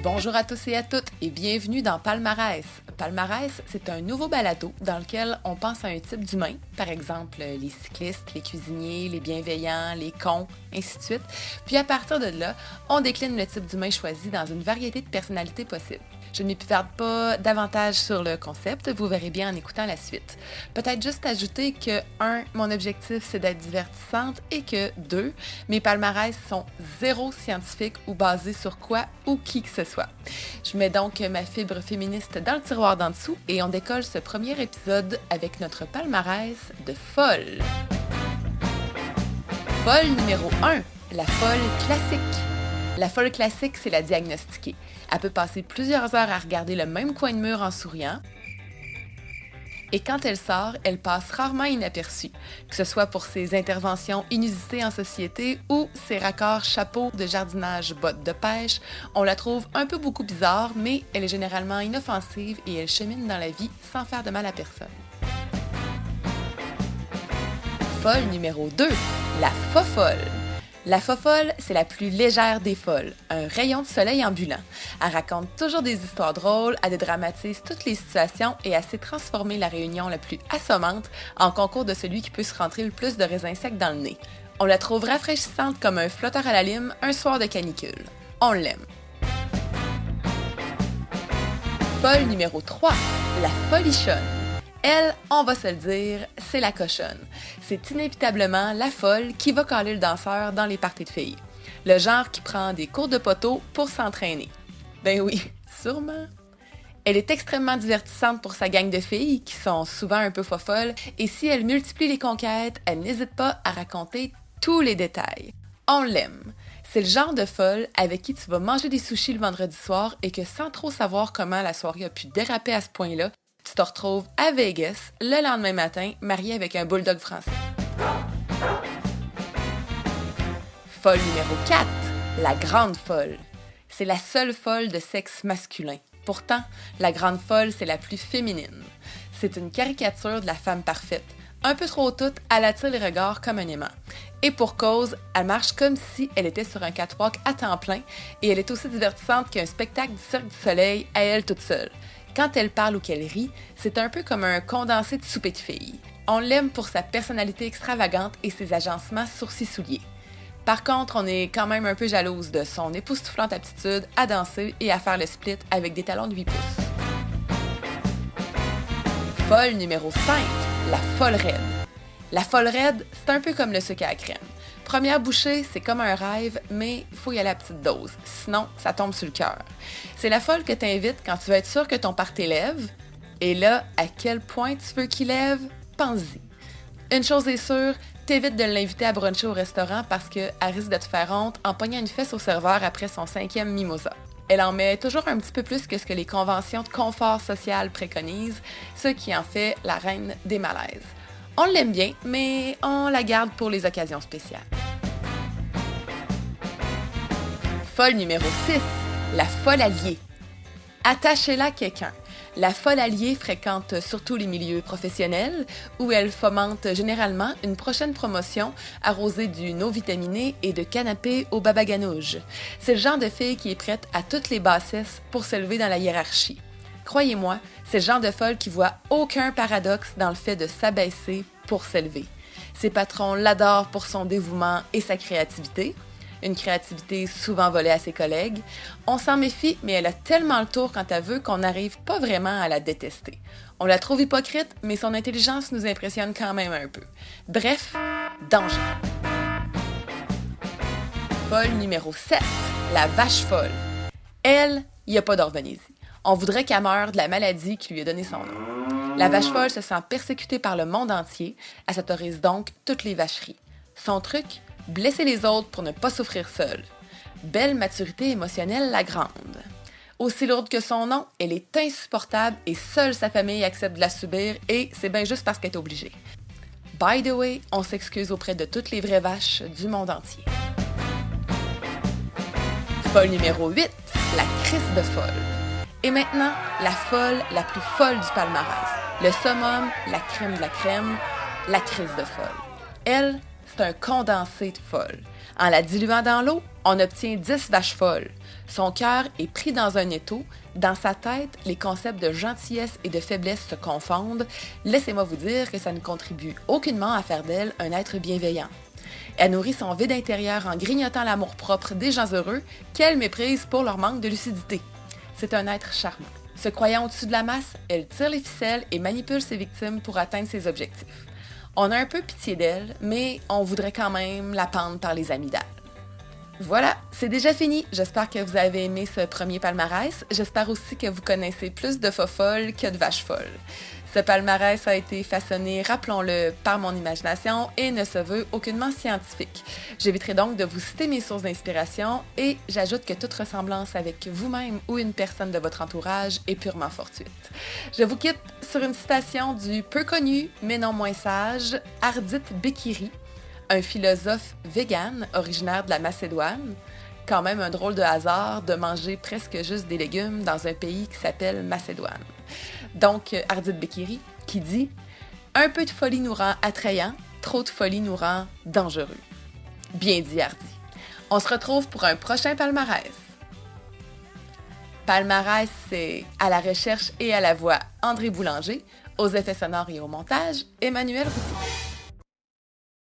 Bonjour à tous et à toutes et bienvenue dans Palmarès. Palmarès, c'est un nouveau balado dans lequel on pense à un type d'humain, par exemple les cyclistes, les cuisiniers, les bienveillants, les cons, ainsi de suite. Puis à partir de là, on décline le type d'humain choisi dans une variété de personnalités possibles. Je ne m'épivarde pas davantage sur le concept, vous verrez bien en écoutant la suite. Peut-être juste ajouter que 1. Mon objectif c'est d'être divertissante et que 2. Mes palmarès sont zéro scientifiques ou basés sur quoi ou qui que ce soit. Je mets donc ma fibre féministe dans le tiroir d'en dessous et on décolle ce premier épisode avec notre palmarès de folle. Folle numéro 1, la folle classique. La folle classique, c'est la diagnostiquée. Elle peut passer plusieurs heures à regarder le même coin de mur en souriant. Et quand elle sort, elle passe rarement inaperçue, que ce soit pour ses interventions inusitées en société ou ses raccords chapeaux de jardinage bottes de pêche. On la trouve un peu beaucoup bizarre, mais elle est généralement inoffensive et elle chemine dans la vie sans faire de mal à personne. Folle numéro 2, la fofolle. La fofolle, c'est la plus légère des folles, un rayon de soleil ambulant. Elle raconte toujours des histoires drôles, elle dédramatise toutes les situations et elle sait transformer la réunion la plus assommante en concours de celui qui peut se rentrer le plus de raisins secs dans le nez. On la trouve rafraîchissante comme un flotteur à la lime un soir de canicule. On l'aime. Folle numéro 3, la folichonne. Elle, on va se le dire, c'est la cochonne. C'est inévitablement la folle qui va caler le danseur dans les parties de filles. Le genre qui prend des cours de poteau pour s'entraîner. Ben oui, sûrement. Elle est extrêmement divertissante pour sa gang de filles, qui sont souvent un peu fofolles, et si elle multiplie les conquêtes, elle n'hésite pas à raconter tous les détails. On l'aime. C'est le genre de folle avec qui tu vas manger des sushis le vendredi soir et que sans trop savoir comment la soirée a pu déraper à ce point-là, tu te retrouves à Vegas le lendemain matin, marié avec un bulldog français. Folle numéro 4, la grande folle. C'est la seule folle de sexe masculin. Pourtant, la grande folle, c'est la plus féminine. C'est une caricature de la femme parfaite. Un peu trop toute, elle attire les regards comme un aimant. Et pour cause, elle marche comme si elle était sur un catwalk à temps plein et elle est aussi divertissante qu'un spectacle du Cirque du Soleil à elle toute seule. Quand elle parle ou qu'elle rit, c'est un peu comme un condensé de souper de filles. On l'aime pour sa personnalité extravagante et ses agencements sourcils-souliers. Par contre, on est quand même un peu jalouse de son époustouflante aptitude à danser et à faire le split avec des talons de 8 pouces. Folle numéro 5, la folle raide. La folle raide, c'est un peu comme le sucre à la crème. Première bouchée, c'est comme un rêve, mais il faut y aller à petite dose, sinon ça tombe sur le cœur. C'est la folle que t'invites quand tu veux être sûr que ton party lève, et là, à quel point tu veux qu'il lève, pense-y. Une chose est sûre, t'évites de l'inviter à bruncher au restaurant parce qu'elle risque de te faire honte en pognant une fesse au serveur après son 5e mimosa. Elle en met toujours un petit peu plus que ce que les conventions de confort social préconisent, ce qui en fait la reine des malaises. On l'aime bien, mais on la garde pour les occasions spéciales. Folle numéro 6, la folle alliée. Attachez-la à quelqu'un. La folle alliée fréquente surtout les milieux professionnels où elle fomente généralement une prochaine promotion arrosée d'une eau vitaminée et de canapés au baba ganoush. C'est le genre de fille qui est prête à toutes les bassesses pour s'élever dans la hiérarchie. Croyez-moi, c'est le genre de folle qui voit aucun paradoxe dans le fait de s'abaisser pour s'élever. Ses patrons l'adorent pour son dévouement et sa créativité, une créativité souvent volée à ses collègues. On s'en méfie, mais elle a tellement le tour quand elle veut qu'on n'arrive pas vraiment à la détester. On la trouve hypocrite, mais son intelligence nous impressionne quand même un peu. Bref, danger. Folle numéro 7, la vache folle. Elle, il n'y a pas d'orthonésie. On voudrait qu'elle meure de la maladie qui lui a donné son nom. La vache folle se sent persécutée par le monde entier. Elle s'autorise donc toutes les vacheries. Son truc, blesser les autres pour ne pas souffrir seule. Belle maturité émotionnelle la grande. Aussi lourde que son nom, elle est insupportable et seule sa famille accepte de la subir et c'est bien juste parce qu'elle est obligée. By the way, on s'excuse auprès de toutes les vraies vaches du monde entier. Folle numéro 8, la crise de folle. Et maintenant, la folle la plus folle du palmarès. Le summum, la crème de la crème, la crise de folle. Elle, c'est un condensé de folle. En la diluant dans l'eau, on obtient 10 vaches folles. Son cœur est pris dans un étau. Dans sa tête, les concepts de gentillesse et de faiblesse se confondent. Laissez-moi vous dire que ça ne contribue aucunement à faire d'elle un être bienveillant. Elle nourrit son vide intérieur en grignotant l'amour-propre des gens heureux qu'elle méprise pour leur manque de lucidité. C'est un être charmant. Se croyant au-dessus de la masse, elle tire les ficelles et manipule ses victimes pour atteindre ses objectifs. On a un peu pitié d'elle, mais on voudrait quand même la pendre par les amygdales. Voilà, c'est déjà fini. J'espère que vous avez aimé ce premier palmarès. J'espère aussi que vous connaissez plus de faux-folles que de vaches folles. Ce palmarès a été façonné, rappelons-le, par mon imagination et ne se veut aucunement scientifique. J'éviterai donc de vous citer mes sources d'inspiration et j'ajoute que toute ressemblance avec vous-même ou une personne de votre entourage est purement fortuite. Je vous quitte sur une citation du peu connu, mais non moins sage, Ardit Bekiri, un philosophe vegan originaire de la Macédoine. Quand même un drôle de hasard de manger presque juste des légumes dans un pays qui s'appelle Macédoine. Donc, Ardit Bekiri qui dit « Un peu de folie nous rend attrayants, trop de folie nous rend dangereux. » Bien dit, Hardy. On se retrouve pour un prochain palmarès. Palmarès, c'est à la recherche et à la voix André Boulanger, aux effets sonores et au montage, Emmanuel Routy.